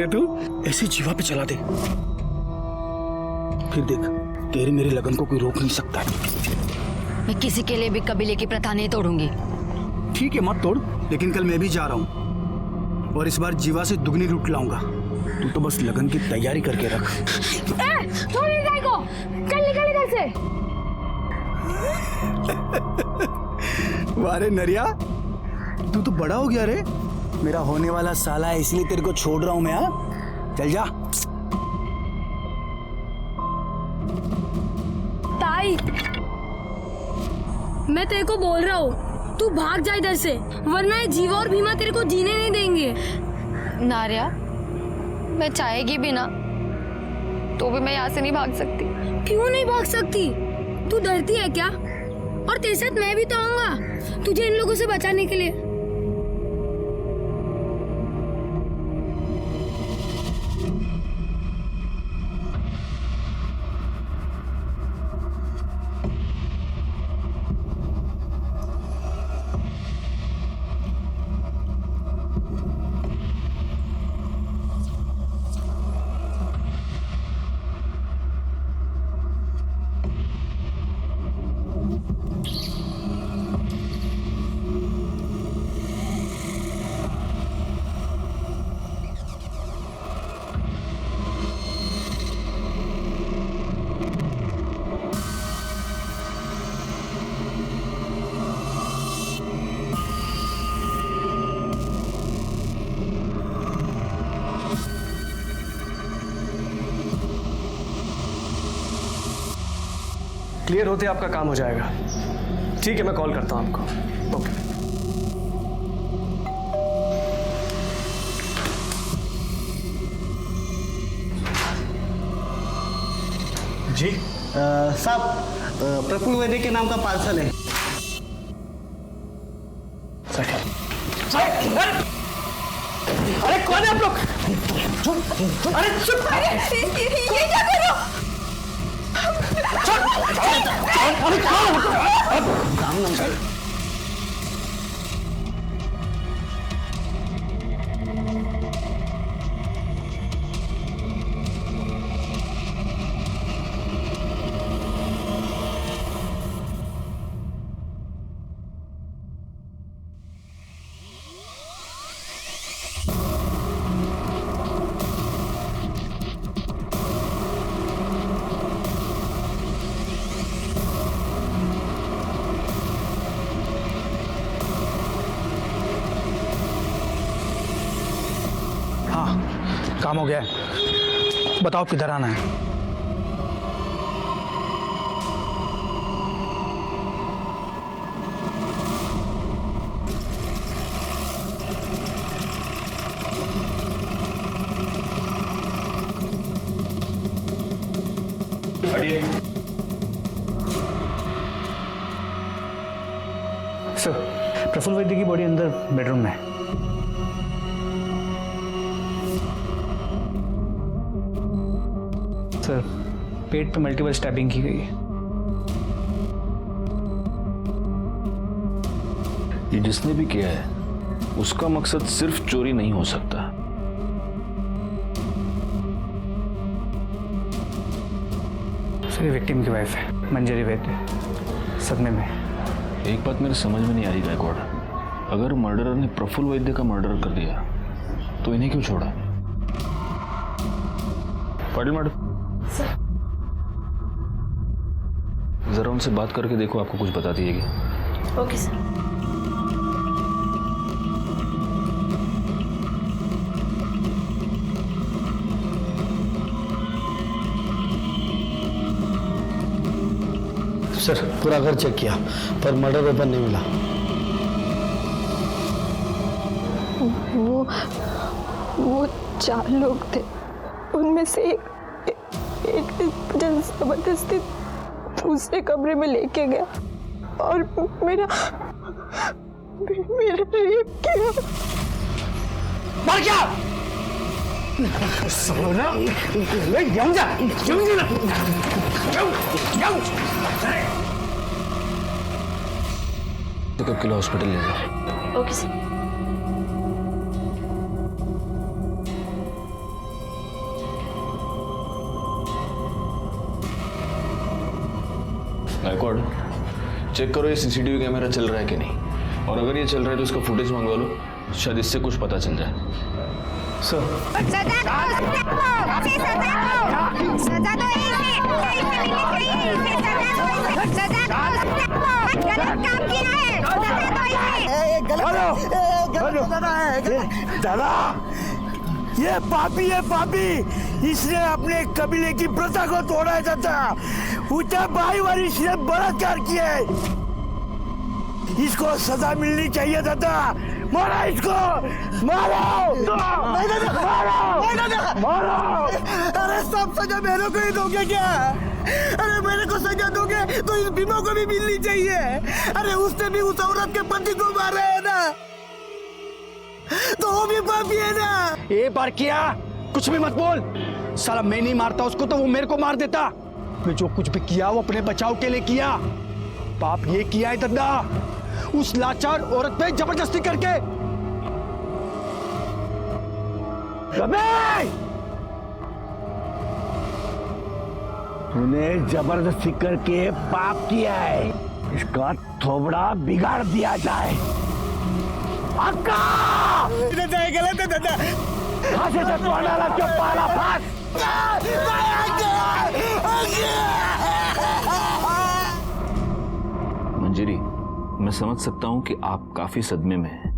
तू ऐसे जीवा पे चला दे, फिर देख तेरे मेरे लगन को कोई रोक नहीं सकता। मैं किसी के लिए भी कबीले की प्रथा नहीं तोड़ूंगी। ठीक है मत तोड़, लेकिन कल मैं भी जा रहा हूँ और इस बार जीवा से दुगनी लूट लाऊंगा। तू तो बस लगन की तैयारी करके रख। छोड़ गाय को, चल निकल इधर से। वारे नरिया, तू तो बड़ा हो गया रे। मेरा होने वाला साला है, इसलिए तेरे को छोड़ रहा हूं मैं। हाँ चल जा। ताई, मैं तेरे को बोल रहा हूँ तू भाग जा इधर से, वरना ये जीवा और भीमा तेरे को जीने नहीं देंगे। नारिया, मैं चाहेगी भी ना तो भी मैं यहाँ से नहीं भाग सकती। क्यों नहीं भाग सकती? तू डरती है क्या? और तेरे साथ मैं भी तो आऊंगा तुझे इन लोगों से बचाने के लिए। क्लियर होते आपका काम हो जाएगा। ठीक है, मैं कॉल करता हूं आपको। ओके। जी साहब, प्रफुल्ल वैद्य के नाम का पार्सल है। अरे कौन है आप लोग? अरे चुप! ये क्या कर रहे हो? काम हो गया, बताओ किधर आना है। सर, प्रफुल्ल वैद्य की बॉडी अंदर बेडरूम में है। सर, पेट पे मल्टीपल स्टैबिंग की गई है। ये जिसने भी किया है उसका मकसद सिर्फ चोरी नहीं हो सकता। सर, ये विक्टिम की वाइफ है, मंजरी वैद्य, सदमे में। एक बात मेरे समझ में नहीं आ रही गायकवाड़, अगर मर्डरर ने प्रफुल्ल वैद्य का मर्डर कर दिया तो इन्हें क्यों छोड़ा? पाटिल मैडम, जरा उनसे बात करके देखो, आपको कुछ बता दिएगी। Okay sir. सर, पूरा घर चेक किया पर मर्डर वेपन नहीं मिला। वो 4 लोग थे, उनमें से एक जबरदस्ती दूसरे कमरे में लेके गया और मेरा रेप किया। मर गया। सोना, ले जाऊं जा, कब किलो हॉस्पिटल ले जाओ। Okay sir. गायकवाड़, चेक करो ये सीसीटीवी कैमरा चल रहा है कि नहीं, और अगर ये चल रहा है तो इसका फुटेज मंगवा लो, शायद इससे कुछ पता चल जाए। सर सजा दो दादा, ये पापी है पापी, इसने अपने कबीले की प्रथा को तोड़ा है दादा। ऊंचा भाई वाली इसने बलात्कार किया है, इसको सजा मिलनी चाहिए दादा। मारो इसको, मारो मारो। अरे सब सजा मेरे को ही दोगे क्या? अरे मेरे को सजा दोगे तो इस भीमा को भी मिलनी चाहिए। अरे उसने भी उस औरत के पति को मारा है ना, तो वो भी पापी है ना। एक बार किया, कुछ भी मत बोल। साला मैं नहीं मारता उसको तो वो मेरे को मार देता। मैं जो कुछ भी किया वो अपने बचाव के लिए किया। पाप ये किया है दादा, उस लाचार औरत पे जबरदस्ती करके। तूने जबरदस्ती करके पाप किया है, इसका थोबड़ा बिगाड़ दिया जाए। अक्का! दादा ये गलत है दादा। फांसी से तो डाला क्यों पाला फांस? मंजरी, मैं समझ सकता हूं कि आप काफी सदमे में हैं,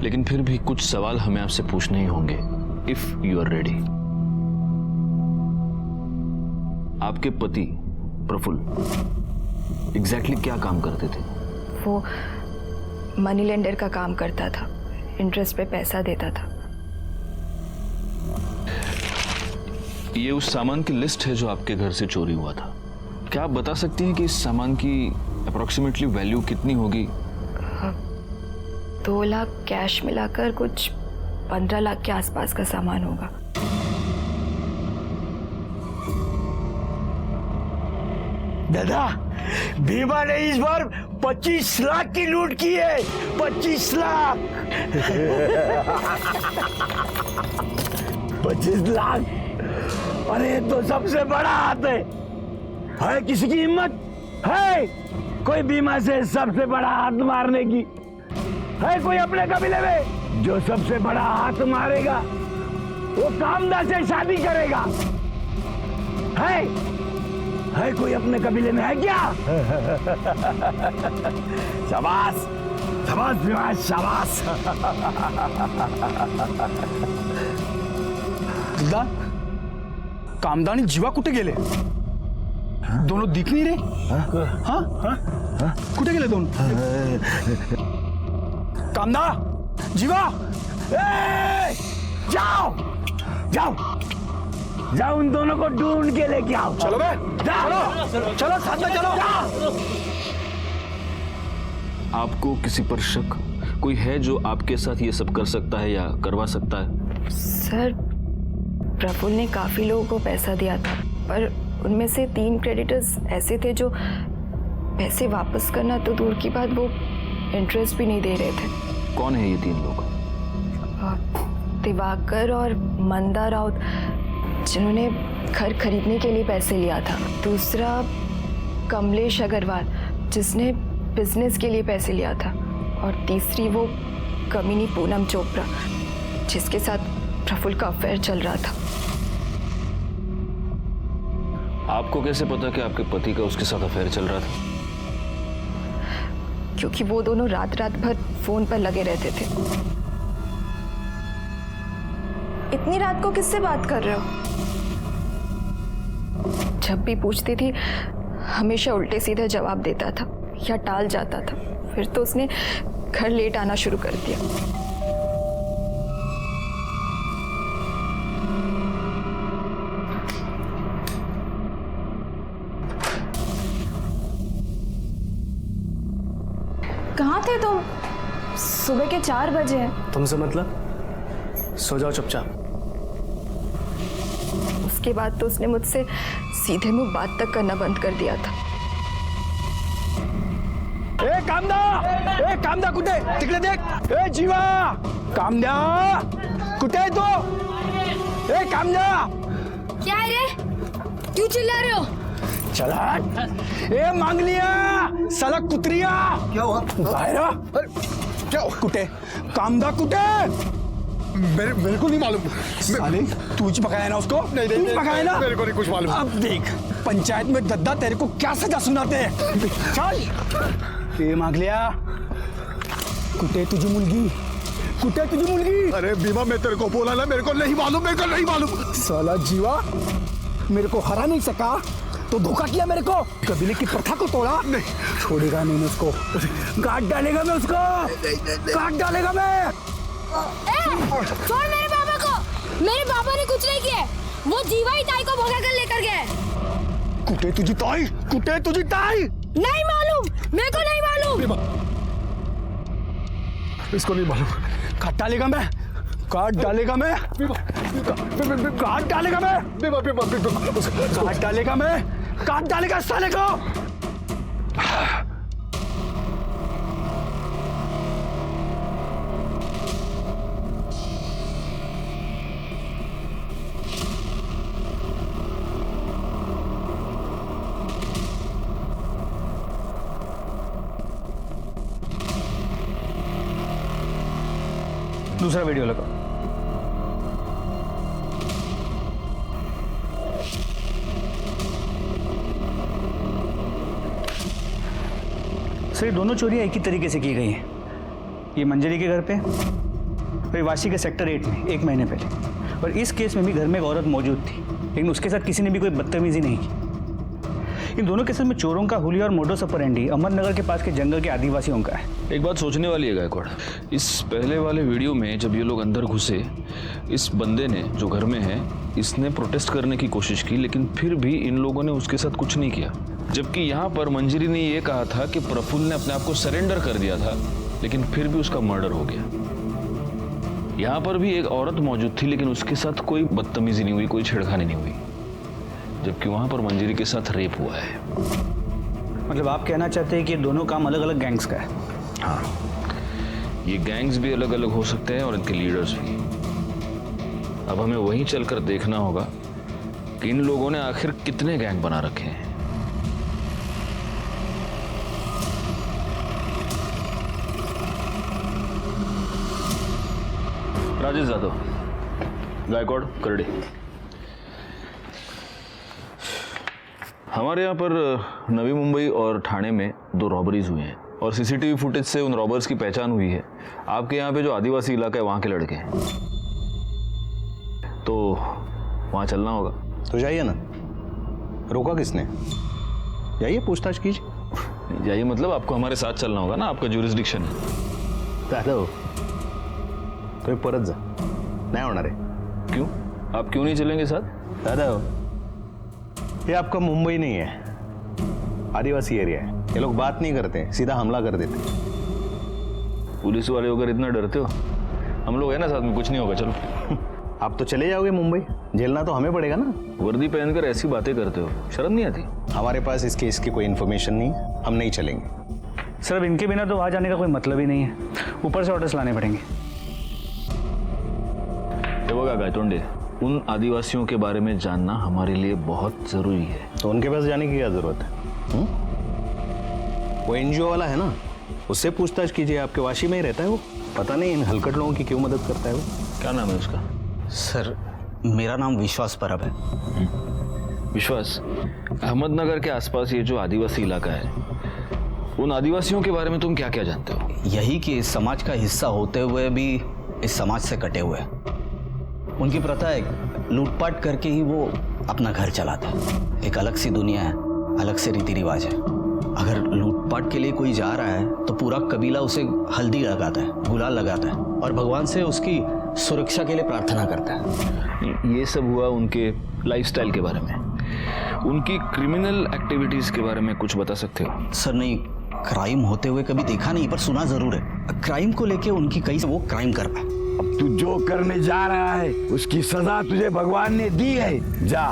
लेकिन फिर भी कुछ सवाल हमें आपसे पूछने ही होंगे, इफ यू आर रेडी। आपके पति प्रफुल्ल एग्जैक्टली क्या काम करते थे? वो मनी लेंडर का काम करता था, इंटरेस्ट पे पैसा देता था। ये उस सामान की लिस्ट है जो आपके घर से चोरी हुआ था। क्या आप बता सकती हैं कि इस सामान की अप्रोक्सीमेटली वैल्यू कितनी होगी? 2 लाख कैश मिलाकर कुछ 15 लाख के आसपास का सामान होगा। दादा, भीमा ने इस बार 25 लाख की लूट की है। 25 लाख 25 लाख। अरे ये तो सबसे बड़ा हाथ है किसी की हिम्मत है कोई भीमा से सबसे बड़ा हाथ मारने की? है कोई अपने कबीले में जो सबसे बड़ा हाथ मारेगा वो कामदा से शादी करेगा? है कोई अपने कबीले में? है क्या? शाबाश शाबाश भीमा, शाबाश। दादा, कामदानी जीवा कुठे गेले? दोनों दिख नहीं रहे। हाँ कुठे गेले दोनों? कामदा, जीवा, जाओ जाओ जाओ, उन दोनों को ढूंढ के लेके आओ। चलो बे, चलो चलो साथ में चलो। आपको किसी पर शक कोई है जो आपके साथ ये सब कर सकता है या करवा सकता है? सर, प्रफुल्ल ने काफी लोगों को पैसा दिया था, पर उनमें से 3 क्रेडिटर्स ऐसे थे जो पैसे वापस करना तो दूर की बात, वो इंटरेस्ट भी नहीं दे रहे थे। कौन है ये 3 लोग? दिवाकर और मंदा राउत, जिन्होंने घर खरीदने के लिए पैसे लिया था। दूसरा कमलेश अग्रवाल, जिसने बिजनेस के लिए पैसे लिया था। और तीसरी वो कमीनी पूनम चोपड़ा, जिसके साथ प्रफुल्ल का अफेयर चल रहा था। आपको कैसे पता कि आपके पति का उसके साथ अफेयर चल रहा था? क्योंकि वो दोनों रात रात भर फोन पर लगे रहते थे। इतनी रात को किससे बात कर रहे हो? जब भी पूछती थी हमेशा उल्टे सीधे जवाब देता था या टाल जाता था। फिर तो उसने घर लेट आना शुरू कर दिया। कहाँ थे तुम? सुबह के 4 बजे हैं। तुमसे मतलब? सो जाओ चुपचाप। उसके बाद तो उसने मुझसे सीधे मुंह बात तक करना बंद कर दिया था। ए कामदा कुठे? तिकडे देख। ए जीवा, कामदा कुठे आहे तो? ए कामदा, क्या है रे? क्यों चिल्ला रहे हो? चल हट। ए मांग लिया साला कुतरिया। क्या हुआ? बाहर आ। क्या कुटे कामदा कुटे। मेरे को नहीं मालूम। साले तू ही पकाया ना उसको। नहीं तू पकाया ना। मेरे को नहीं कुछ मालूम। अब देख पंचायत में दद्दा तेरे को क्या सजा सुनाते हैं। चल ए मांग लिया कुटे तुझी मुलगी। कुटे तुझी मुलगी। अरे बीमा मैं तेरे को बोला ना, मेरे को नहीं मालूम। साला जीवा मेरे को हरा नहीं सका तो धोखा किया मेरे को। कबीले की प्रथा को तोड़ा। नहीं छोड़ेगा नहीं मैं उसको। काट डालेगा मैं उसको। काट डालेगा मैं। छोड़ मेरे पापा को। मेरे पापा ने कुछ नहीं किया। वो जीवा ही ताई को भगा कर लेकर गए। कुटे तुझी ताई। कुटे तुझी ताई। नहीं मालूम, मेरे को नहीं मालूम। इसको नहीं मालूम। काट डालेगा मैं। काट डालेगा मैं। काट डालेगा मैं। काट डालेगा मैं। काट डालेगा साले को। दूसरा वीडियो लगाओ। सर ये दोनों चोरियां एक ही तरीके से की गई हैं। ये मंजरी के घर पे और ये वाशी के सेक्टर 8 में 1 महीने पहले। और इस केस में भी घर में एक औरत मौजूद थी, लेकिन उसके साथ किसी ने भी कोई बदतमीजी नहीं की। इन दोनों केसेस में चोरों का हुलिया और मोडस ऑपरेंडी अहमदनगर के पास के जंगल के आदिवासियों का है। एक बात सोचने वाली है गायकवाड़, इस पहले वाले वीडियो में जब ये लोग अंदर घुसे, इस बंदे ने जो घर में है इसने प्रोटेस्ट करने की कोशिश की, लेकिन फिर भी इन लोगों ने उसके साथ कुछ नहीं किया। जबकि यहाँ पर मंजरी ने ये कहा था कि प्रफुल्ल ने अपने आप को सरेंडर कर दिया था, लेकिन फिर भी उसका मर्डर हो गया। यहाँ पर भी एक औरत मौजूद थी, लेकिन उसके साथ कोई बदतमीजी नहीं हुई, कोई छेड़खानी नहीं हुई, जबकि वहां पर मंजरी के साथ रेप हुआ है। मतलब आप कहना चाहते हैं कि ये दोनों काम अलग अलग गैंग्स का है? हाँ, ये गैंग्स भी अलग अलग हो सकते हैं और इनके लीडर्स भी। अब हमें वहीं चलकर देखना होगा कि इन लोगों ने आखिर कितने गैंग बना रखे हैं। राजेश यादव, गायकवाड़, करड़े। हमारे यहाँ पर नवी मुंबई और ठाणे में 2 रॉबरीज हुए हैं और सीसीटीवी फुटेज से उन रॉबर्स की पहचान हुई है। आपके यहाँ पे जो आदिवासी इलाका है वहाँ के लड़के हैं, तो वहाँ चलना होगा। तो जाइए ना, रोका किसने? जाइए पूछताछ कीजिए। जाइए मतलब आपको हमारे साथ चलना होगा ना, आपका ज्यूरिसडिक्शन है। दादा तो परत जा, नहीं होणार है। क्यों? आप क्यों नहीं चलेंगे साथ? दादा ये आपका मुंबई नहीं है, आदिवासी एरिया है। ये लोग बात नहीं करते, सीधा हमला कर देते। पुलिस वाले होकर इतना डरते हो? हम लोग है ना साथ में, कुछ नहीं होगा, चलो। आप तो चले जाओगे मुंबई, झेलना तो हमें पड़ेगा ना। वर्दी पहनकर ऐसी बातें करते हो, शर्म नहीं आती? हमारे पास इस केस की कोई इन्फॉर्मेशन नहीं, हम नहीं चलेंगे। सर अब इनके बिना तो वहाँ जाने का कोई मतलब ही नहीं है, ऊपर से ऑर्डर्स लाने पड़ेंगे। ये बघा गायतोंडे, उन आदिवासियों के बारे में जानना हमारे लिए बहुत जरूरी है। तो उनके पास जाने की क्या जरूरत है? वो एनजीओ वाला है ना, उससे पूछताछ कीजिए। आपके वाशी में ही रहता है वो, पता नहीं इन हलकट लोगों की क्यों मदद करता है वो। क्या नाम है उसका? सर मेरा नाम विश्वास परब है। विश्वास, अहमदनगर के आसपास ये जो आदिवासी इलाका है, उन आदिवासियों के बारे में तुम क्या क्या जानते हो? यही कि इस समाज का हिस्सा होते हुए भी इस समाज से कटे हुए हैं। उनकी प्रथा है, लूटपाट करके ही वो अपना घर चलाता है। एक अलग सी दुनिया है, अलग से रीति रिवाज है। अगर लूटपाट के लिए कोई जा रहा है तो पूरा कबीला उसे हल्दी लगाता है, गुलाल लगाता है और भगवान से उसकी सुरक्षा के लिए प्रार्थना करता है। ये सब हुआ उनके लाइफस्टाइल के बारे में। उनकी क्रिमिनल एक्टिविटीज के बारे में कुछ बता सकते हो? सर नहीं, क्राइम होते हुए कभी देखा नहीं, पर सुना जरूर है। क्राइम को लेके उनकी कई से वो क्राइम कर पाए। अब तू जो करने जा रहा है उसकी सजा तुझे भगवान ने दी है, जा,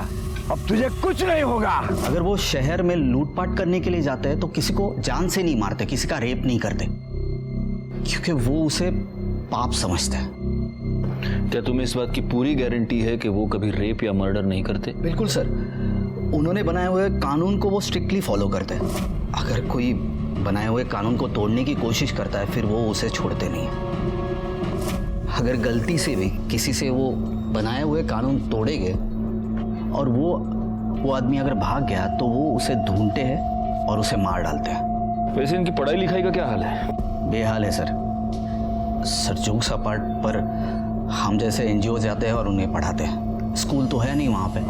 अब तुझे कुछ नहीं होगा। अगर वो शहर में लूटपाट करने के लिए जाते हैं तो किसी को जान से नहीं मारते, किसी का रेप नहीं करते, क्योंकि वो उसे पाप समझते हैं। क्या तुम्हें इस बात की पूरी गारंटी है कि वो कभी रेप या मर्डर नहीं करते? बिल्कुल सर, उन्होंने बनाए हुए कानून को वो स्ट्रिक्टली फॉलो करते हैं। अगर कोई बनाए हुए कानून को तोड़ने की कोशिश करता है फिर वो उसे छोड़ते नहीं। अगर गलती से भी किसी से वो बनाए हुए कानून तोड़ेंगे और वो आदमी अगर भाग गया तो वो उसे ढूंढते हैं और उसे मार डालते हैं। वैसे इनकी पढ़ाई लिखाई का क्या हाल है? बेहाल है सर। जोक्स अपार्ट, पर हम जैसे एनजीओ जाते हैं और उन्हें पढ़ाते हैं। स्कूल तो है नहीं वहाँ पे,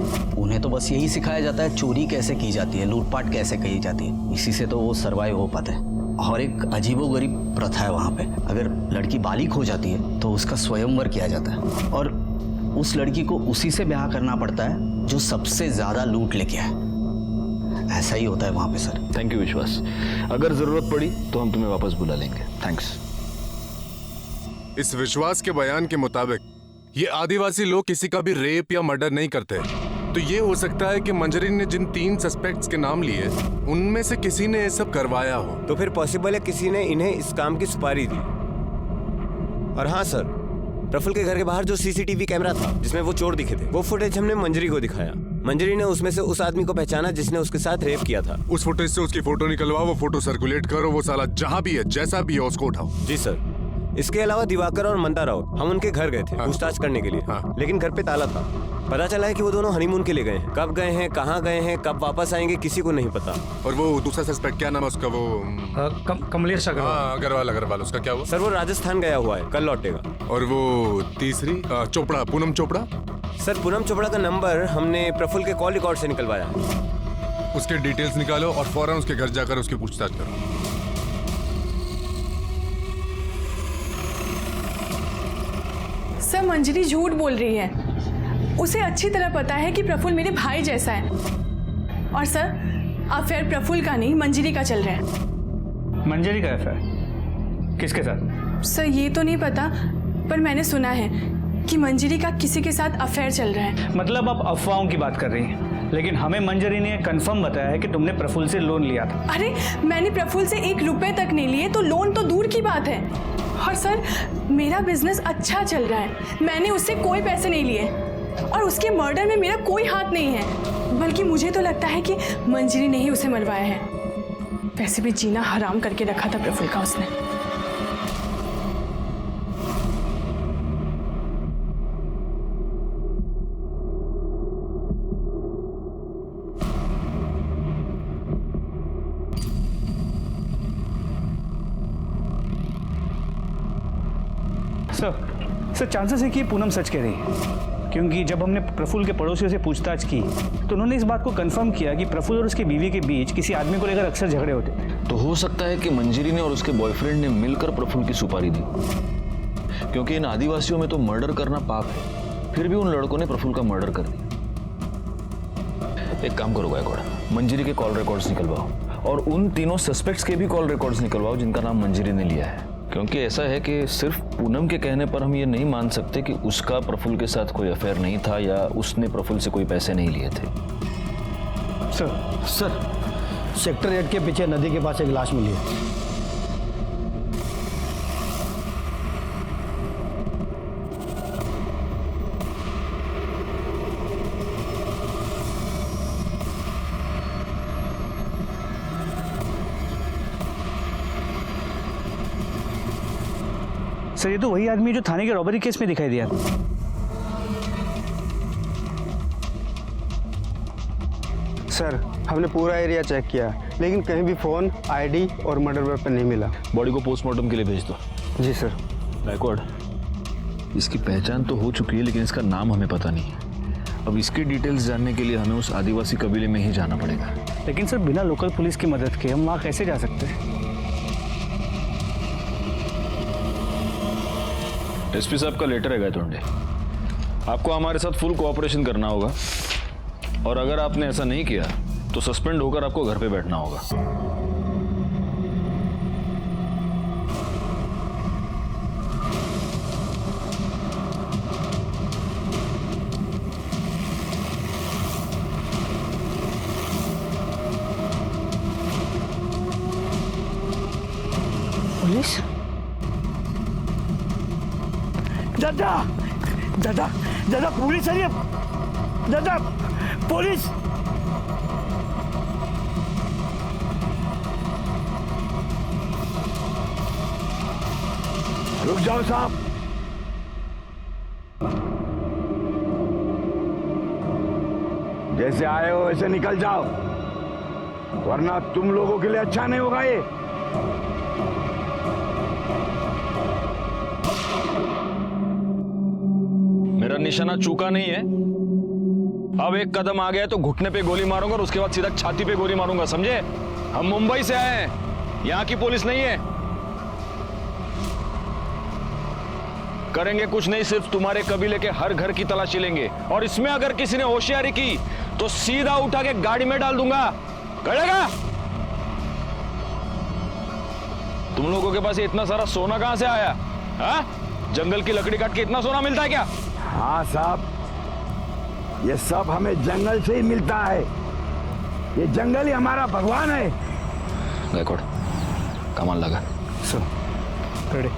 उन्हें तो बस यही सिखाया जाता है चोरी कैसे की जाती है, लूटपाट कैसे की जाती है। इसी से तो वो सर्वाइव हो पाते हैं। और एक अजीबोगरीब प्रथा है वहाँ पे, अगर लड़की बालिग हो जाती है तो उसका स्वयंवर किया जाता है और उस लड़की को उसी से ब्याह करना पड़ता है जो सबसे ज़्यादा लूट लेके आए। ऐसा ही होता है वहाँ पे सर। थैंक यू विश्वास, अगर ज़रूरत पड़ी तो हम तुम्हें वापस बुला लेंगे। थैंक्स। इस विश्वास के बयान के मुताबिक ये आदिवासी लोग किसी का भी रेप या मर्डर नहीं करते, तो ये हो सकता है कि मंजरी ने जिन 3 सस्पेक्ट्स के नाम लिए उनमें से किसी ने ये सब करवाया हो। तो फिर पॉसिबल है किसी ने इन्हें इस काम की सुपारी दी। और हाँ सर, प्रफुल्ल के घर के बाहर जो सीसीटीवी कैमरा था जिसमें वो चोर दिखे थे, वो फुटेज हमने मंजरी को दिखाया। मंजरी ने उसमें से उस आदमी को पहचाना जिसने उसके साथ रेप किया था। उस फुटेज से उसकी फोटो निकलवाओ, वो फोटो सर्कुलेट करो, वो साला जहां भी है जैसा भी है उसको उठाओ। जी सर। इसके अलावा दिवाकर और मंदा राउत, हम उनके घर गए थे पूछताछ करने के लिए। लेकिन घर पे ताला था। पता चला है कि वो दोनों हनीमून के लिए गए हैं। कब गए हैं, कहाँ गए हैं, कब वापस आएंगे, किसी को नहीं पता। और वो दूसरा सस्पेक्ट क्या नाम है उसका? वो कमलेश अग्रवाल। अग्रवाल उसका क्या हुआ? सर वो राजस्थान गया हुआ है, कल लौटेगा। और वो तीसरी चोपड़ा, पूनम चोपड़ा? सर पूनम चोपड़ा का नंबर हमने प्रफुल्ल के कॉल रिकॉर्ड से निकलवाया। उसके डिटेल्स निकालो और फौरन उसके घर जाकर उसकी पूछताछ करो। सर मंजरी झूठ बोल रही है। उसे अच्छी तरह पता है कि प्रफुल्ल मेरे भाई जैसा है। और सर अफेयर प्रफुल्ल का नहीं मंजरी का चल रहा है। मंजरी का अफेयर किसके साथ? सर ये तो नहीं पता, पर मैंने सुना है कि मंजरी का किसी के साथ अफेयर चल रहा है। मतलब आप अफवाहों की बात कर रही हैं, लेकिन हमें मंजरी ने कंफर्म बताया है कि तुमने प्रफुल्ल से लोन लिया था। अरे मैंने प्रफुल्ल से 1 रुपए तक नहीं लिए, तो लोन तो दूर की बात है। और सर मेरा बिजनेस अच्छा चल रहा है, मैंने उससे कोई पैसे नहीं लिए और उसके मर्डर में मेरा कोई हाथ नहीं है। बल्कि मुझे तो लगता है कि मंजरी ने ही उसे मरवाया है। वैसे भी जीना हराम करके रखा था प्रफुल्ल का उसने। सर चांसेस है कि पूनम सच कह रही है, क्योंकि जब हमने प्रफुल्ल के पड़ोसियों से पूछताछ की तो उन्होंने इस बात को कंफर्म किया कि प्रफुल्ल और उसकी बीवी के बीच किसी आदमी को लेकर अक्सर झगड़े होते थे। तो हो सकता है कि मंजरी ने और उसके बॉयफ्रेंड ने मिलकर प्रफुल्ल की सुपारी दी, क्योंकि इन आदिवासियों में तो मर्डर करना पाप है, फिर भी उन लड़कों ने प्रफुल्ल का मर्डर कर दिया। एक काम करो गायकवाड़, मंजरी के कॉल रिकॉर्ड्स निकलवाओ और उन तीनों सस्पेक्ट्स के भी कॉल रिकॉर्ड्स निकलवाओ जिनका नाम मंजरी ने लिया है। क्योंकि ऐसा है कि सिर्फ पूनम के कहने पर हम ये नहीं मान सकते कि उसका प्रफुल्ल के साथ कोई अफेयर नहीं था या उसने प्रफुल्ल से कोई पैसे नहीं लिए थे। सर सेक्टर 8 के पीछे नदी के पास एक लाश मिली है। सर ये तो वही आदमी जो थाने के रॉबरी केस में दिखाई दिया। सर हमने पूरा एरिया चेक किया, लेकिन कहीं भी फोन, आईडी और मर्डर वेपन नहीं मिला। बॉडी को पोस्टमार्टम के लिए भेज दो। जी सर। गायकवाड़, इसकी पहचान तो हो चुकी है लेकिन इसका नाम हमें पता नहीं है। अब इसकी डिटेल्स जानने के लिए हमें उस आदिवासी कबीले में ही जाना पड़ेगा। लेकिन सर बिना लोकल पुलिस की मदद के हम वहाँ कैसे जा सकते हैं? एसपी साहब का लेटर है गायतोंडे, आपको हमारे साथ फुल कोऑपरेशन करना होगा और अगर आपने ऐसा नहीं किया तो सस्पेंड होकर आपको घर पे बैठना होगा। पुलिस? दादा दादा दादा पुलिस है, दादा पुलिस। रुक जाओ साहब। जैसे आए हो वैसे निकल जाओ, वरना तुम लोगों के लिए अच्छा नहीं होगा ये। मेरा निशाना चूका नहीं है। अब एक कदम आ गया तो घुटने पे गोली मारूंगा और उसके बाद सीधा छाती पे गोली मारूंगा, समझे? हम मुंबई से आए हैं, यहां की पुलिस नहीं है। करेंगे कुछ नहीं, सिर्फ तुम्हारे कबीले के हर घर की तलाशी लेंगे और इसमें अगर किसी ने होशियारी की तो सीधा उठा के गाड़ी में डाल दूंगा। करेगा? तुम लोगों के पास ये इतना सारा सोना कहां से आया? हाँ? जंगल की लकड़ी काट के इतना सोना मिलता है क्या? हाँ साहब, ये सब हमें जंगल से ही मिलता है। ये जंगल ही हमारा भगवान है। गायकवाड़, कमाल लगा। रेडी।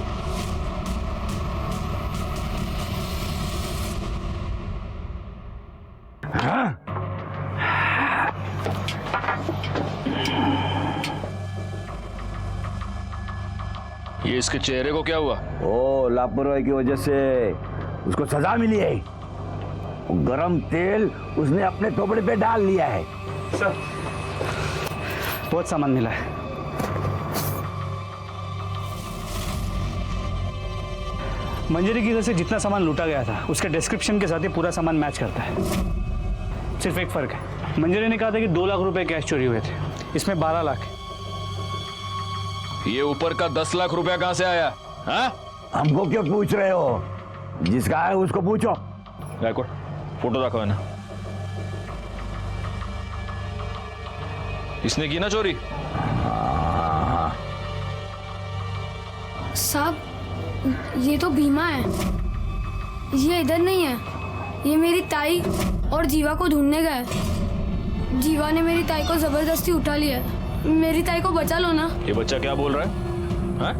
हाँ? ये इसके चेहरे को क्या हुआ? ओ, लापरवाही की वजह से उसको सजा मिली है। गरम तेल उसने अपने थोपड़े पे डाल लिया है। सर, बहुत सामान मिला है। मंजरी की घर से जितना सामान लूटा गया था उसके डिस्क्रिप्शन के साथ ही पूरा सामान मैच करता है। सिर्फ एक फर्क है, मंजरी ने कहा था कि 2 लाख रुपए कैश चोरी हुए थे, इसमें 12 लाख है। ये ऊपर का 10 लाख रुपया कहां से आया? हाँ? हमको क्यों पूछ रहे हो? जिसका है उसको पूछो। गायकवाड़, फोटो रखो है ना। इसने की ना चोरी? साहब, ये तो भीमा है। ये इधर नहीं है। ये मेरी ताई और जीवा को ढूंढने गए। जीवा ने मेरी ताई को जबरदस्ती उठा लिया। मेरी ताई को बचा लो ना। ये बच्चा क्या बोल रहा है? हाँ?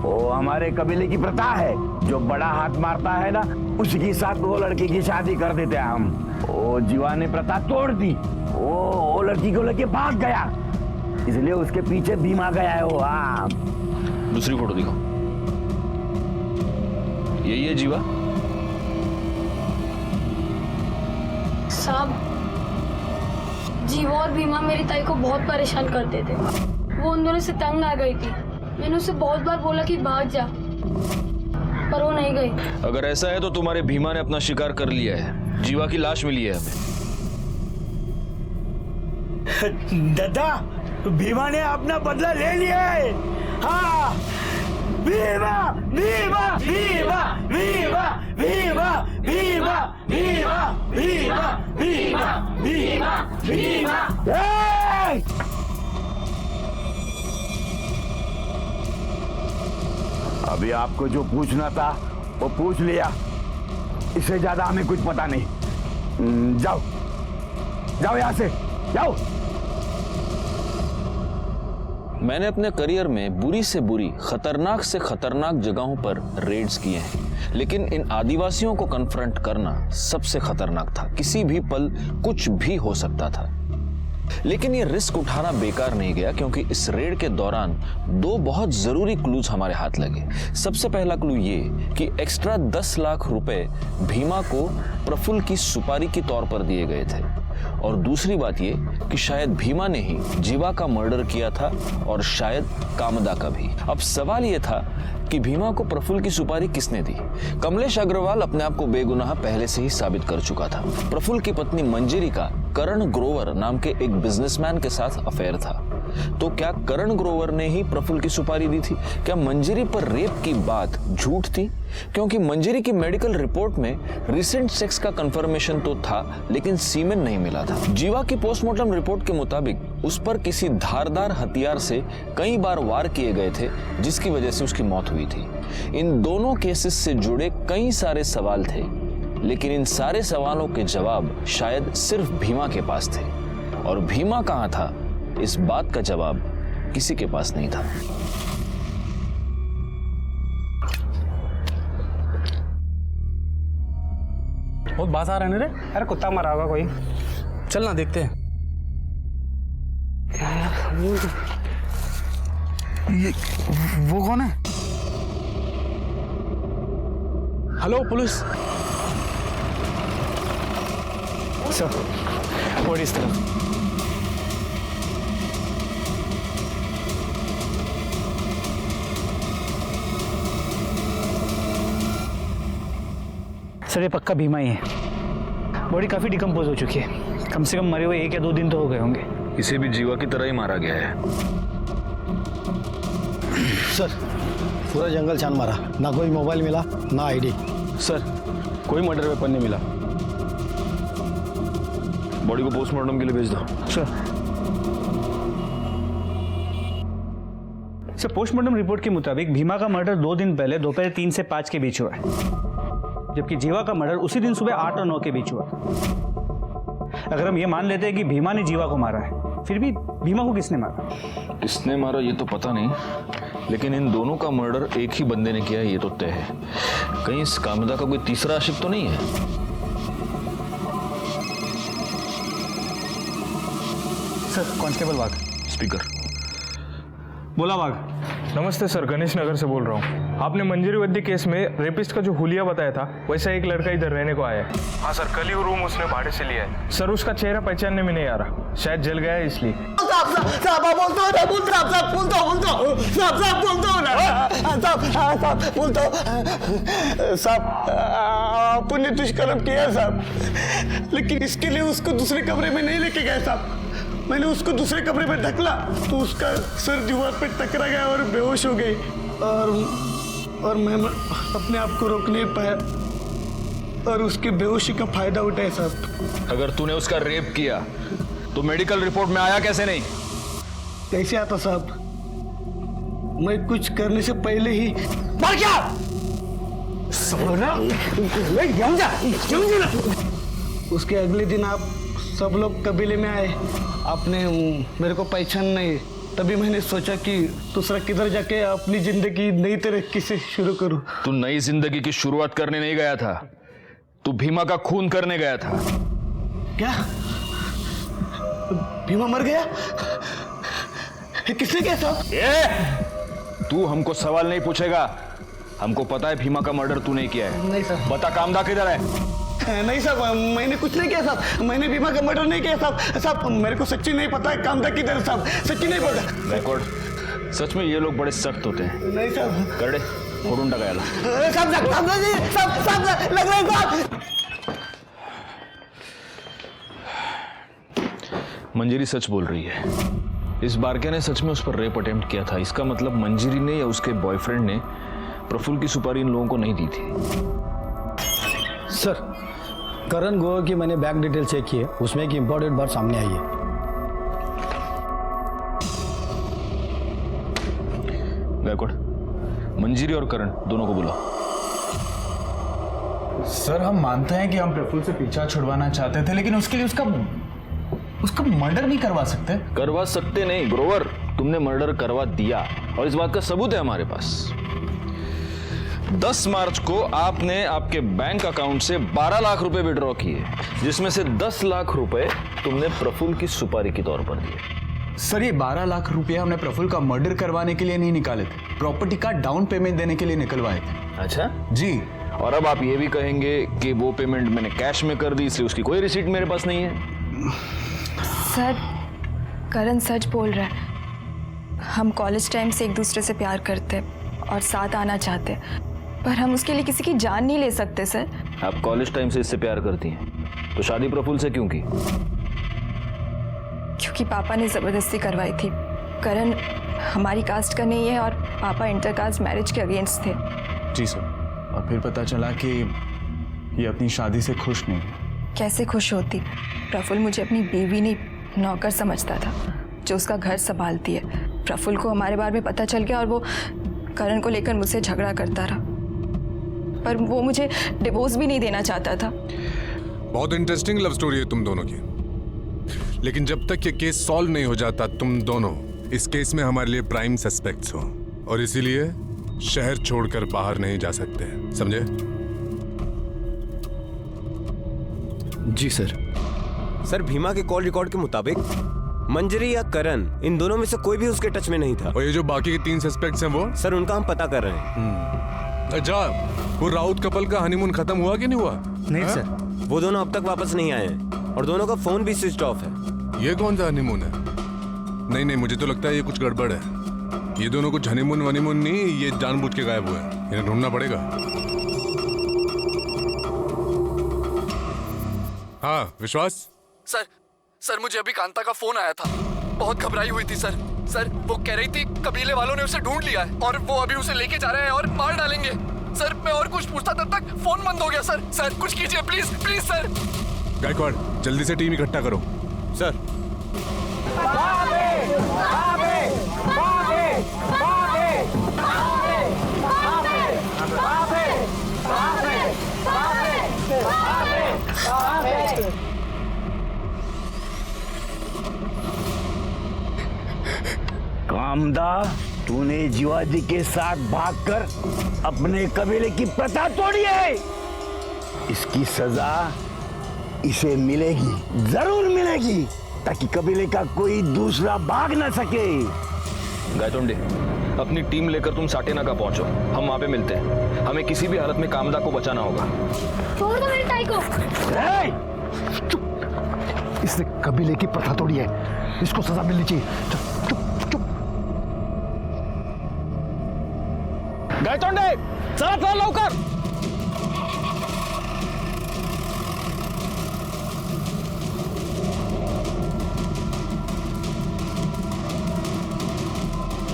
वो हमारे कबीले की प्रथा है, जो बड़ा हाथ मारता है ना, उसके साथ वो लड़की की शादी कर देते हैं हम। वो जीवा ने प्रथा तोड़ दी। वो लड़की को लेके भाग गया, इसलिए उसके पीछे भीमा गया है वो। हाँ, दूसरी फोटो दिखाओ। यही है जीवा? साहब, जीवा और भीमा मेरी ताई को बहुत परेशान करते थे। वो उन दोनों से तंग आ गई थी। मैंने उसे बहुत बार बोला कि भाग जा, पर वो नहीं गई। अगर ऐसा है तो तुम्हारे भीमा ने अपना शिकार कर लिया है। जीवा की लाश मिली है हमें। दादा, भीमा ने अपना बदला ले लिया है। हाँ, भीमा भीमा भीमा भीमा भीमा भीमा भीमा भीमा भीमा भीमा भीमा। अभी आपको जो पूछना था वो पूछ लिया, इससे ज्यादा हमें कुछ पता नहीं। जाओ जाओ, यहां से जाओ। मैंने अपने करियर में बुरी से बुरी, खतरनाक से खतरनाक जगहों पर रेड्स किए हैं, लेकिन इन आदिवासियों को कन्फ्रंट करना सबसे खतरनाक था। किसी भी पल कुछ भी हो सकता था। लेकिन ये रिस्क उठाना बेकार नहीं गया, क्योंकि इस रेड के दौरान 2 बहुत जरूरी क्लूज हमारे हाथ लगे। सबसे पहला क्लू ये कि एक्स्ट्रा 10 लाख रुपए भीमा को प्रफुल्ल की सुपारी के तौर पर दिए गए थे, और दूसरी बात ये कि शायद भीमा ने ही जीवा का मर्डर किया था, और शायद कामदा का भी। अब सवाल ये था कि भीमा को प्रफुल्ल की सुपारी किसने दी? कमलेश अग्रवाल अपने आप को बेगुनाह पहले से ही साबित कर चुका था। प्रफुल्ल की पत्नी मंजरी का करण ग्रोवर नाम के एक बिजनेसमैन के साथ अफेयर था। तो क्या करण ग्रोवर ने ही प्रफुल्ल की सुपारी दी थी? क्या मंजरी पर रेप की बात झूठ थी? क्योंकि मंजरी की मेडिकल रिपोर्ट में रिसेंट सेक्स का कंफर्मेशन तो था, लेकिन सीमेन नहीं मिला था। जीवा की पोस्टमार्टम रिपोर्ट के मुताबिक उस पर किसी धारदार हथियार से कई बार वार किए गए थे, जिसकी वजह से उसकी मौत हुई थी। इन दोनों केसेस से जुड़े कई सारे सवाल थे, लेकिन इन सारे सवालों के जवाब शायद सिर्फ भीमा के पास थे, और भीमा कहां था, इस बात का जवाब किसी के पास नहीं था। बहुत बात आ रहा है रे। अरे कुत्ता मरा होगा कोई, चल ना देखते हैं। ये वो कौन है? Hello police. सर और इस तरफ। सर ये पक्का भीमा ही है। बॉडी काफी डिकम्पोज हो चुकी है, कम से कम मरे हुए 1 या 2 दिन तो हो गए होंगे। इसे भी जीवा की तरह ही मारा गया है। सर पूरा जंगल छान मारा, ना कोई मोबाइल मिला ना आईडी। सर कोई मर्डर वेपन नहीं मिला। बॉडी को पोस्टमार्टम के लिए भेज दो। सर पोस्टमार्टम रिपोर्ट के मुताबिक भीमा का मर्डर 2 दिन पहले दोपहर 3 से 5 के बीच हुआ है, जबकि जीवा का मर्डर उसी दिन सुबह 8 और 9 के बीच हुआ। अगर हम ये मान लेते हैं कि भीमा ने जीवा को मारा है, फिर भी भीमा को किसने मारा? किसने मारा ये तो पता नहीं, लेकिन इन दोनों का मर्डर एक ही बंदे ने किया है ये तो तय है। कहीं इस कामिदा का कोई तीसरा आशिक तो नहीं है? सर कांस्टेबल वाघ। स्पीकर। बोला वाघ। नमस्ते सर, गणेश नगर से बोल रहा हूँ। आपने मंजरी वद्दी केस में रेपिस्ट का जो हुलिया बताया था, वैसा एक लड़का इधर रहने को आया है। हाँ सर, कल ही वो रूम उसने भाड़े से लिया है। सर उसका चेहरा पहचानने में नहीं आ रहा, शायद जल गया है इसलिए। आपने दुष्कर्म किया साहब, लेकिन इसके लिए उसको दूसरे कमरे में नहीं लेके गए साहब। मैंने उसको दूसरे कमरे में ढकला तो उसका सर दीवार पे टकरा गया और बेहोश हो गई, और मैं अपने आप को रोक नहीं पाया और उसकी बेहोशी का फायदा उठाया साहब। अगर तूने उसका रेप किया तो मेडिकल रिपोर्ट में आया कैसे नहीं? कैसे आता साहब? मैं कुछ करने से पहले ही मर गया। उसके अगले दिन आप सब लोग कबीले में आए, आपने मेरे को पहचान नहीं, तभी मैंने सोचा कि दूसरा किधर जाके अपनी जिंदगी नई तरीके से शुरू करूं। तू नई जिंदगी की शुरुआत करने नहीं गया था, तू भीमा का खून करने गया था। क्या भीमा मर गया? किसने किया साहब? तू हमको सवाल नहीं पूछेगा, हमको पता है भीमा का मर्डर तू नहीं किया है। नहीं सर। बता कामदा किधर है? नहीं साहब, मैंने कुछ नहीं किया साहब, मैंने भीमा का मर्डर नहीं किया साहब। साहब मेरे को सच्ची नहीं पता है कामदा किधर है साहब, सच्ची नहीं पता। रिकॉर्ड, सच में ये लोग बड़े सख्त होते हैं। नहीं साहब। करडे फोड़ून टाकायला। साहब लग रहा है साहब। मंजरी सच बोल रही है, इस बारकिया ने सच में उस पर रेप अटेम्प्ट किया था। इसका मतलब मंजरी ने या उसके बॉयफ्रेंड ने प्रफुल्ल की सुपारी इन लोगों को नहीं दी थी। सर करण गोवा की मैंने बैंक डिटेल चेक की है, उसमें एक इंपॉर्टेंट बात सामने आई है। गायकवाड़, मंजरी और करण दोनों को बुलाओ। सर हम मानते हैं कि हम प्रफुल्ल से पीछा छुड़वाना चाहते थे, लेकिन उसके लिए उसका मर्डर नहीं करवा सकते। करवा सकते नहीं ग्रोवर, तुमने मर्डर करवा दिया और इस बात का सबूत है हमारे पास। 10 मार्च को आपने आपके बैंक अकाउंट से 12 लाख रुपए विड्रॉ किए, जिसमें से 10 लाख रुपए तुमने प्रफुल्ल की सुपारी के तौर पर दिए। सर ये 12 लाख रुपए हमने प्रफुल्ल का मर्डर करवाने के लिए नहीं निकाले थे, प्रॉपर्टी का डाउन पेमेंट देने के लिए निकलवाए थे। अच्छा जी। और अब आप ये भी कहेंगे कि वो पेमेंट मैंने कैश में कर दी, इसलिए उसकी कोई रिसीट मेरे पास नहीं है? सर करण सच बोल रहा है, हम कॉलेज टाइम से एक दूसरे से प्यार करते और साथ आना चाहते, पर हम उसके लिए किसी की जान नहीं ले सकते। सर आप कॉलेज टाइम से इससे प्यार करती हैं, तो शादी प्रफुल्ल से क्यों की? क्योंकि पापा ने ज़बरदस्ती करवाई थी। करण हमारी कास्ट का नहीं है और पापा इंटरकास्ट मैरिज के अगेंस्ट थे। जी सर, और फिर पता चला कि ये अपनी शादी से खुश नहीं है। कैसे खुश होती? प्रफुल्ल मुझे अपनी बीवी नहीं नौकर समझता था जो उसका घर संभालती है। प्रफुल्ल को हमारे बारे में पता चल गया और वो करण को लेकर मुझसे झगड़ा करता रहा, पर वो मुझे डिवोर्स भी नहीं देना चाहता था। बहुत इंटरेस्टिंग लव स्टोरी है तुम दोनों की, लेकिन जब तक ये केस सॉल्व नहीं हो जाता तुम दोनों इस केस में हमारे लिए प्राइम सस्पेक्ट्स हो, और इसीलिए शहर छोड़कर बाहर नहीं जा सकते, समझे? जी सर। सर भीमा के कॉल रिकॉर्ड के मुताबिक मंजरी या करण, इन दोनों में से कोई भी उसके टच में नहीं था। और ये जो बाकी के 3 सस्पेक्ट्स हैं वो? सर उनका हम पता कर रहे हैं। जा वो राउत कपल का हनीमून खत्म हुआ कि नहीं हुआ? नहीं सर, वो दोनों अब तक वापस नहीं आए हैं और दोनों का फोन भी स्विच ऑफ है। ये कौन सा हनीमून है? नहीं नहीं, मुझे तो लगता है ये कुछ गड़बड़ है। ये दोनों कुछ हनीमून वनीमून नहीं, ये जानबूझ के गायब हुए हैं। इन्हें ढूंढना पड़ेगा। हाँ विश्वास। सर मुझे अभी कांता का फोन आया था। बहुत घबराई हुई थी सर। वो कह रही थी कबीले वालों ने उसे ढूंढ लिया है और वो अभी उसे लेके जा रहे हैं और मार डालेंगे। सर मैं और कुछ पूछता तब तक फोन बंद हो गया सर कुछ कीजिए प्लीज प्लीज सर। गायकवाड़ जल्दी से टीम इकट्ठा करो। सर कामदा, तूने जीवाजी के साथ भागकर अपने कबीले की प्रथा तोड़ी है। इसकी सजा इसे मिलेगी, जरूर मिलेगी, ताकि कबीले का कोई दूसरा भाग न सके। गायतोंडे, अपनी टीम लेकर तुम साटेनाका पहुंचो। हम वहां पे मिलते हैं। हमें किसी भी हालत में कामदा को बचाना होगा। छोड़ दो मेरी ताई को। चुप! इसने कबीले की प्रथा तोड़ी है, इसको सजा मिलनी चाहिए। चुप चुप चुप। गायतोंडे, चला लवकर।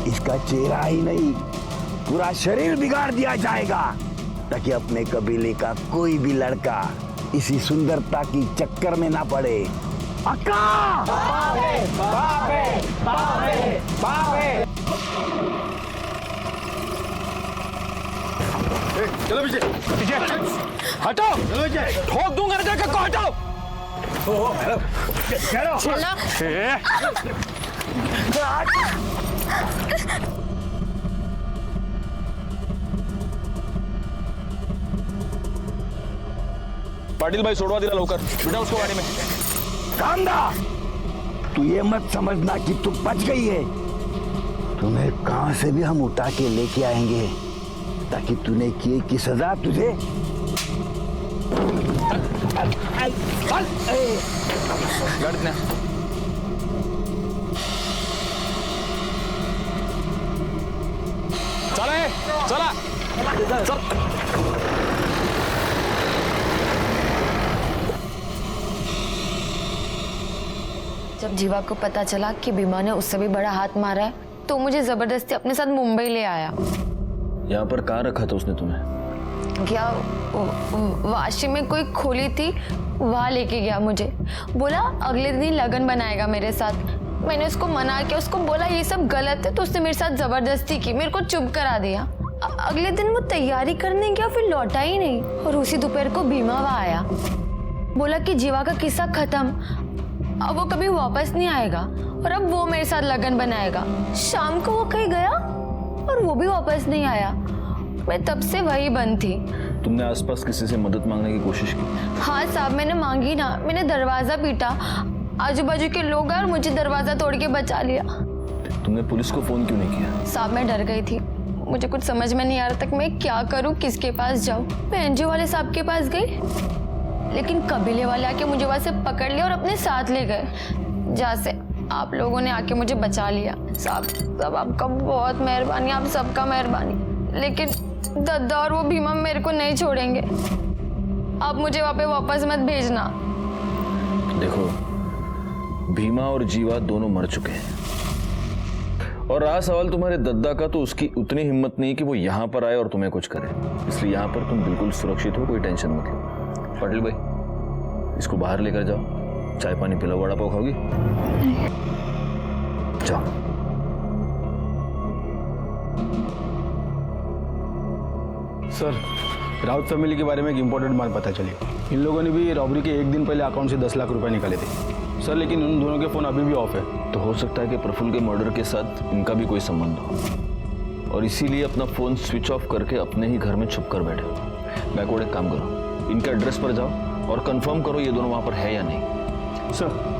इसका चेहरा ही नहीं, पूरा शरीर बिगाड़ दिया जाएगा, ताकि अपने कबीले का कोई भी लड़का इसी सुंदरता की चक्कर में ना पड़े। अक्का! बाबे, बाबे, बाबे, बाबे। चलो पीछे हटो, ठोक दूंगा ना, को हटाओ। पाटिल भाई सोडवा दिला लवकर, बिठा उसको गाड़ी में। कामदा, तू ये मत समझना कि तू बच गई है। तुम्हें कहां से भी हम उठा के लेके आएंगे, ताकि तूने किए की सजा तुझे। चला। जब जीवा को पता चला कि भीमा ने उससे भी बड़ा हाथ मारा है, तो मुझे जबरदस्ती अपने साथ मुंबई ले आया। यहाँ पर कहाँ रखा था उसने तुम्हें? क्या वाशी में कोई खोली थी, वहाँ लेके गया मुझे। बोला अगले दिन लगन बनाएगा मेरे साथ। मैंने उसको मना किया, उसको बोला ये सब गलत है, तो उसने मेरे साथ जबरदस्ती की, मेरे को चुप करा दिया। अगले दिन वो तैयारी करने गया, फिर लौटा ही नहीं। और उसी दोपहर को भीमा वहाँ आया, बोला कि जीवा का किस्सा खत्म, अब वो कभी वापस नहीं आएगा और अब वो मेरे साथ लगन बनाएगा। शाम को वो कहीं गया और वो भी वापस नहीं आया। मैं तब से वही बंद थी। तुमने आसपास किसी से मदद मांगने की कोशिश की? हाँ साहब, मैंने मांगी ना। मैंने दरवाजा पीटा, आजू बाजू के लोग आए और मुझे दरवाजा तोड़ के बचा लिया। तुमने पुलिस को फोन क्यों नहीं किया? साहब मैं डर गई थी, मुझे कुछ समझ में नहीं आ रहा था कि मैं क्या करूँ, किसके पास जाऊँ। मैं एनजीओ वाले साहब के पास गई, लेकिन कबीले वाले आके मुझे वहां से पकड़ लिया और अपने साथ ले गए, जहाँ से आप लोगों ने आके मुझे बचा लिया। साहब आपका बहुत मेहरबानी, आप सबका मेहरबानी। लेकिन दद्दा और वो भीमा मेरे को नहीं छोड़ेंगे। आप मुझे वहाँ पे वापस मत भेजना। देखो, भीमा और जीवा दोनों मर चुके हैं, और रहा सवाल तुम्हारे दद्दा का, तो उसकी उतनी हिम्मत नहीं कि वो यहाँ पर आए और तुम्हें कुछ करे। इसलिए यहाँ पर तुम बिल्कुल सुरक्षित हो, कोई टेंशन मत लो। पाटिल भाई, इसको बाहर लेकर जाओ, चाय पानी पिलाओ। वड़ा पाव खाओगी? जाओ। सर, राउत फैमिली के बारे में एक इम्पोर्टेंट बात पता चली। इन लोगों ने भी रॉबरी के एक दिन पहले अकाउंट से 10 लाख रुपए निकाले थे सर, लेकिन उन दोनों के फ़ोन अभी भी ऑफ है। तो हो सकता है कि प्रफुल्ल के मर्डर के साथ इनका भी कोई संबंध हो, और इसीलिए अपना फ़ोन स्विच ऑफ करके अपने ही घर में छुप कर बैठे हो। गायकवाड़, एक काम करो, इनके एड्रेस पर जाओ और कंफर्म करो ये दोनों वहां पर है या नहीं। सर।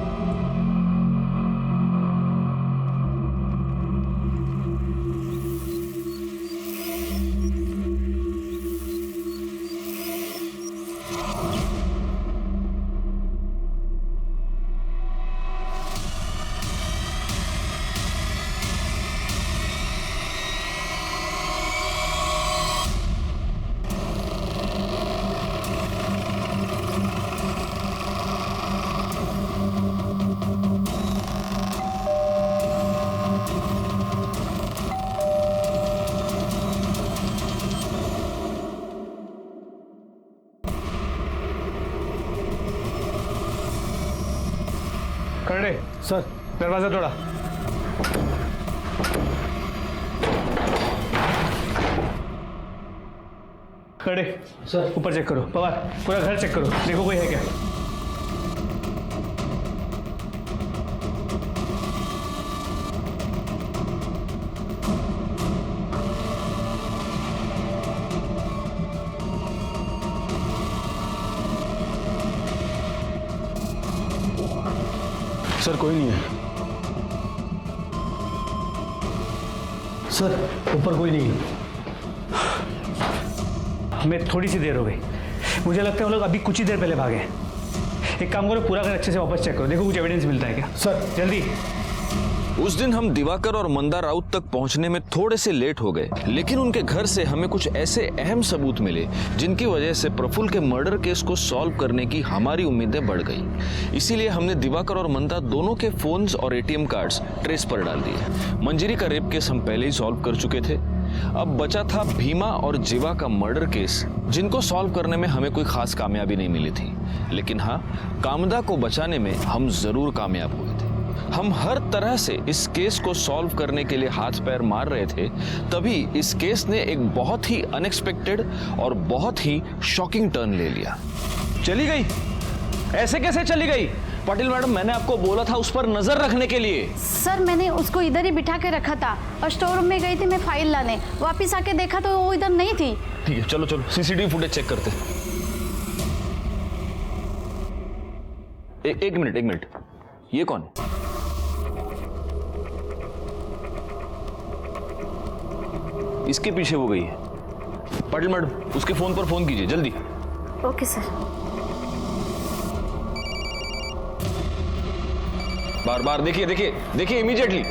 खड़े सर, दरवाजा तोड़ा। खड़े सर, ऊपर चेक करो। पवार, पूरा घर चेक करो, देखो कोई है क्या। सर कोई नहीं है। सर ऊपर कोई नहीं है। हमें थोड़ी सी देर हो गई, मुझे लगता है वो लोग अभी कुछ ही देर पहले भागे। एक काम करो, पूरा घर अच्छे से वापस चेक करो, देखो कुछ एविडेंस मिलता है क्या। सर जल्दी। उस दिन हम दिवाकर और मंदा राउत तक पहुंचने में थोड़े से लेट हो गए, लेकिन उनके घर से हमें कुछ ऐसे अहम सबूत मिले जिनकी वजह से प्रफुल्ल के मर्डर केस को सॉल्व करने की हमारी उम्मीदें बढ़ गई। इसीलिए हमने दिवाकर और मंदा दोनों के फोन्स और एटीएम कार्ड्स ट्रेस पर डाल दिए। मंजरी का रेप केस हम पहले ही सॉल्व कर चुके थे। अब बचा था भीमा और जीवा का मर्डर केस, जिनको सॉल्व करने में हमें कोई खास कामयाबी नहीं मिली थी, लेकिन हाँ, कामदा को बचाने में हम जरूर कामयाब हुए थे। हम हर तरह से इस केस को सॉल्व करने के लिए हाथ पैर मार रहे थे, तभी इस केस ने एक बहुत ही अनएक्सपेक्टेड और बहुत ही शॉकिंग टर्न ले लिया। चली गई? ऐसे कैसे चली गई? पाटिल मैडम, मैंने आपको बोला था उस पर नजर रखने के लिए। सर मैंने उसको इधर ही बिठा के रखा था और स्टोर रूम में गई थी मैं फाइल लाने, वापस आके देखा तो वो इधर नहीं थी। ठीक है, चलो चलो सीसीटीवी फुटेज चेक करते। एक मिनट, ये कौन है? इसके पीछे वो गई है। पाटिल मैडम, उसके फोन पर फोन कीजिए जल्दी। Okay sir. बार देखिए इमीडिएटली।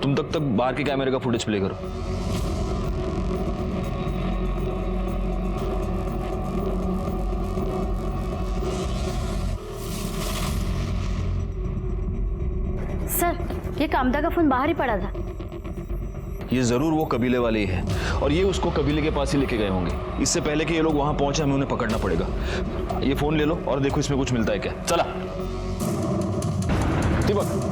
तुम तक बाहर के कैमरे का फुटेज प्ले करो। सर ये कामदा का फोन बाहर ही पड़ा था। ये जरूर वो कबीले वाले ही है और ये उसको कबीले के पास ही लेके गए होंगे। इससे पहले कि ये लोग वहां पहुंचे हमें उन्हें पकड़ना पड़ेगा। ये फोन ले लो और देखो इसमें कुछ मिलता है क्या। चला दीपक।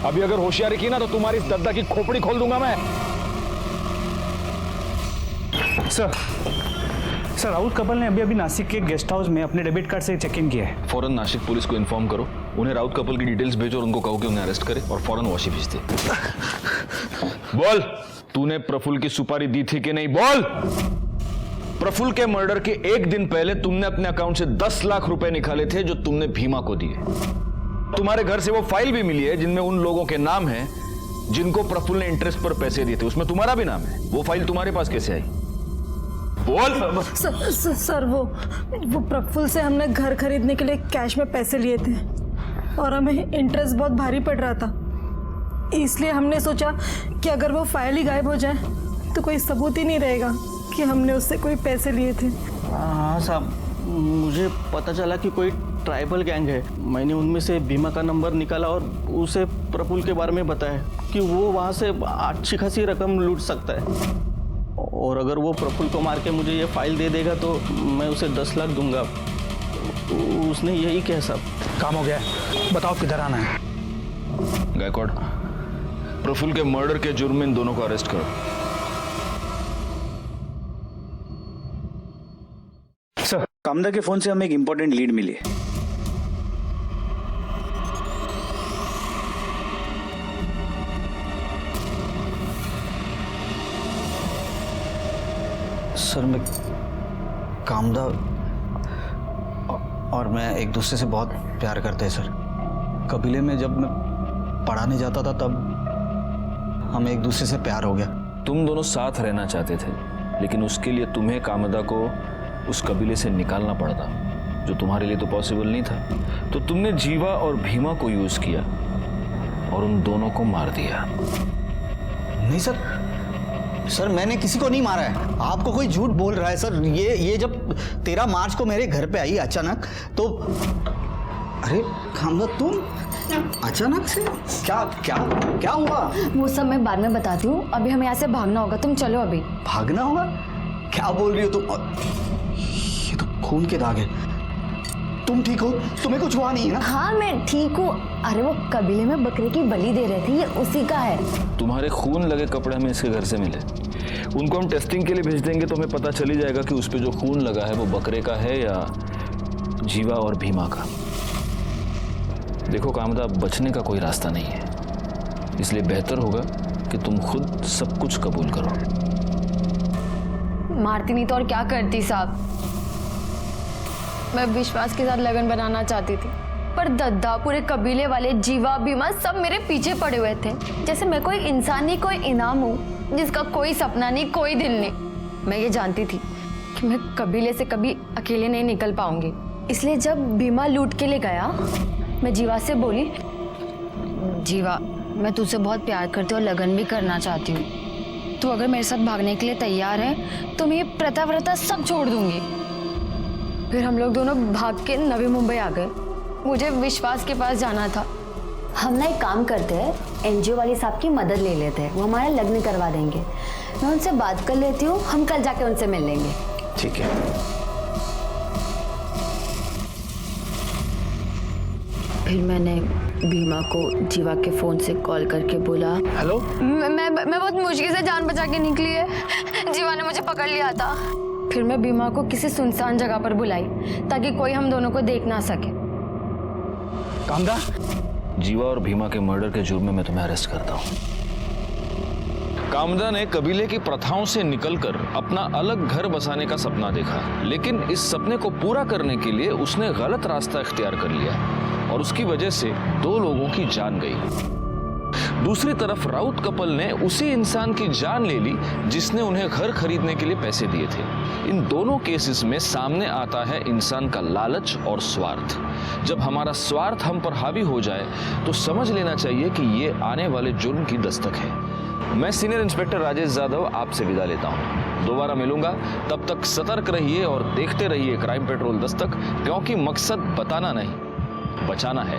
अभी अगर होशियारी की ना तो तुम्हारी इस दद्दा की खोपड़ी खोल दूंगा मैं। सर राउत कपल ने अभी नासिक के गेस्ट हाउस में अपने डेबिट कार्ड से चेक इन किया है। फौरन नासिक पुलिस को इन्फॉर्म करो, उन्हें राउत कपल की डिटेल्स भेजो और उनको कहो कि उन्हें अरेस्ट करे और फौरन वाशी भेज दे। बोल, तूने प्रफुल्ल की सुपारी दी थी कि नहीं? बोल। प्रफुल्ल के मर्डर के एक दिन पहले तुमने अपने अकाउंट से 10 लाख रुपए निकाले थे जो तुमने भीमा को दिए। तुम्हारे घर से वो फाइल भी मिली है जिनमें उन लोगों के नाम हैं जिनको प्रफुल्ल ने इंटरेस्ट पर पैसे दिए थे। उसमें तुम्हारा भी नाम है। वो फाइल तुम्हारे पास कैसे आई? बोल। सर वो प्रफुल्ल से हमने घर खरीदने के लिए कैश में पैसे लिए थे और हमें इंटरेस्ट बहुत भारी पड़ रहा था, इसलिए हमने सोचा कि अगर वो फाइल ही गायब हो जाए तो कोई सबूत ही नहीं रहेगा कि हमने उससे कोई पैसे लिए थे। हाँ साहब, मुझे पता चला कि कोई ट्राइबल गैंग है। मैंने उनमें से भीमा का नंबर निकाला और उसे प्रफुल्ल के बारे में बताया कि वो वहाँ से अच्छी खासी रकम लूट सकता है और अगर वो प्रफुल्ल को मार के मुझे ये फाइल दे देगा तो मैं उसे 10 लाख दूंगा। उसने यही कहा साहब। काम हो गया, बताओ किधर आना है। गायकवाड़, प्रफुल्ल के मर्डर के जुर्म में इन दोनों को अरेस्ट करो। सर, कामदा के फोन से हमें एक इंपॉर्टेंट लीड मिली है। सर, मैं कामदा और मैं एक दूसरे से बहुत प्यार करते हैं सर। कबीले में जब मैं पढ़ाने जाता था तब हमें एक दूसरे से प्यार हो गया। तुम दोनों साथ रहना चाहते थे, लेकिन उसके लिए तुम्हें कामदा को उस कबीले से निकालना पड़ता, जो तुम्हारे लिए तो पॉसिबल नहीं था। तो तुमने जीवा और भीमा को यूज किया और उन दोनों को मार दिया। नहीं सर, मैंने किसी को नहीं मारा है। आपको कोई झूठ बोल रहा है सर। ये जब 13 मार्च को मेरे घर पे आई अचानक तो अरे कामदा तुम अचानक से क्या क्या क्या हुआ? वो सब मैं बाद में बताती हूँ, अभी हमें यहाँ से भागना होगा, तुम चलो अभी। भागना होगा? क्या बोल रही हो तुम? ये तो खून के दाग है। तुम ठीक हो? तुम्हें कुछ हुआ नहीं है ना? हाँ मैं ठीक हूँ। अरे वो कबीले में बकरे की बलि दे रहे थे, ये उसी का है। तुम्हारे खून लगे कपड़े हमें इसके घर से मिले, उनको हम टेस्टिंग के लिए भेज देंगे तो हमें पता चल ही जाएगा कि उस पे जो खून लगा है वो बकरे का है या जीवा और भीमा का। देखो कामदा, बचने का कोई रास्ता नहीं है, इसलिए बेहतर होगा कि तुम खुद सब कुछ कबूल करो। मारती नहीं तो और क्या करती साहब। मैं विश्वास के साथ लगन बनाना चाहती थी, पर दद्दा, पूरे कबीले वाले, जीवा, भीमा सब मेरे पीछे पड़े हुए थे, जैसे मैं कोई इंसान नहीं, कोई इनाम हूँ जिसका कोई सपना नहीं, कोई दिल नहीं। मैं ये जानती थी कि मैं कबीले से कभी अकेले नहीं निकल पाऊंगी, इसलिए जब भीमा लूट के लिए गया, मैं जीवा से बोली, जीवा मैं तुझसे बहुत प्यार करती हूँ और लगन भी करना चाहती हूँ। तू अगर मेरे साथ भागने के लिए तैयार है तो मैं ये प्रथा व्रता सब छोड़ दूंगी। फिर हम लोग दोनों भाग के नवी मुंबई आ गए। मुझे विश्वास के पास जाना था। हम ना एक काम करते हैं, एनजीओ वाली साहब की मदद ले लेते हैं, वो हमारा लग्न करवा देंगे। मैं उनसे बात कर लेती हूँ, हम कल जाके उनसे मिल लेंगे। ठीक है। फिर मैंने भीमा को जीवा के फोन से कॉल करके बोला, हेलो। मैं बहुत मुश्किल से जान बचा के निकली है, जीवा ने मुझे पकड़ लिया था। फिर मैं भीमा को किसी सुनसान जगह पर बुलाई ताकि कोई हम दोनों को देख ना सके। कामदा, जीवा और भीमा के मर्डर के जुर्म में मैं तुम्हें अरेस्ट करता हूँ। कामदा ने कबीले की प्रथाओं से निकलकर अपना अलग घर बसाने का सपना देखा, लेकिन इस सपने को पूरा करने के लिए उसने गलत रास्ता इख्तियार कर लिया और उसकी वजह से 2 लोगों की जान गई। दूसरी तरफ राउत कपल ने उसी इंसान की जान ले ली जिसने उन्हें घर खरीदने के लिए पैसे दिए थे। इन दोनों केसेस में सामने आता है इंसान का लालच और स्वार्थ। जब हमारा स्वार्थ हम पर हावी हो जाए तो समझ लेना चाहिए कि ये आने वाले जुर्म की दस्तक है। मैं सीनियर इंस्पेक्टर राजेश यादव आपसे विदा लेता हूँ। दोबारा मिलूंगा, तब तक सतर्क रहिए और देखते रहिए क्राइम पेट्रोल दस्तक, क्योंकि मकसद बताना नहीं, बचाना है।